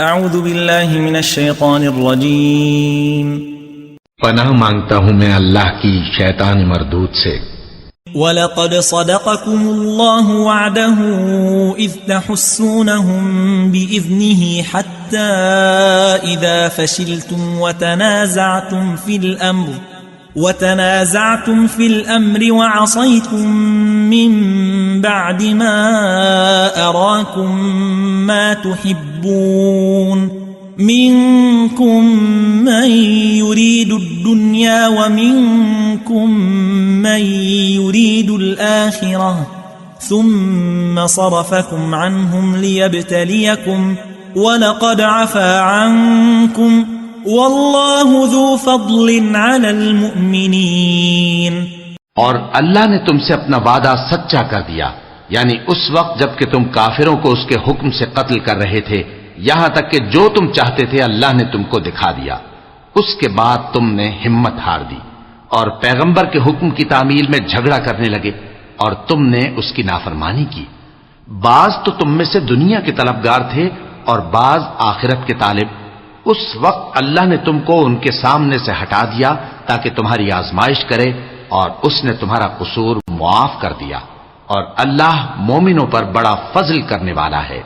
اعوذ باللہ من الشیطان الرجیم پناہ مانگتا ہوں میں اللہ کی شیطان مردود سے۔ وَلَقَدْ صَدَقَكُمُ اللَّهُ وَعْدَهُ إِذْ تَحُسُّونَهُمْ بِإِذْنِهِ حَتَّى إِذَا فَشِلْتُمْ وَتَنَازَعْتُمْ فِي الْأَمْرِ وَعَصَيْتُمْ مِنْ بَعْدِ مَا أَرَاكُمْ مَا تُحِبُّونَ منكم من يريد الدنيا ومنكم من يريد الآخرة ثم صرفكم عنهم ليبتليكم ولقد عفا عنكم والله ذو فضل على المؤمنين۔ اور اللہ نے تم سے اپنا وعدہ سچا کر دیا، یعنی اس وقت جب کہ تم کافروں کو اس کے حکم سے قتل کر رہے تھے، یہاں تک کہ جو تم چاہتے تھے اللہ نے تم کو دکھا دیا۔ اس کے بعد تم نے ہمت ہار دی اور پیغمبر کے حکم کی تعمیل میں جھگڑا کرنے لگے اور تم نے اس کی نافرمانی کی۔ بعض تو تم میں سے دنیا کے طلبگار تھے اور بعض آخرت کے طالب۔ اس وقت اللہ نے تم کو ان کے سامنے سے ہٹا دیا تاکہ تمہاری آزمائش کرے، اور اس نے تمہارا قصور معاف کر دیا، اور اللہ مومنوں پر بڑا فضل کرنے والا ہے۔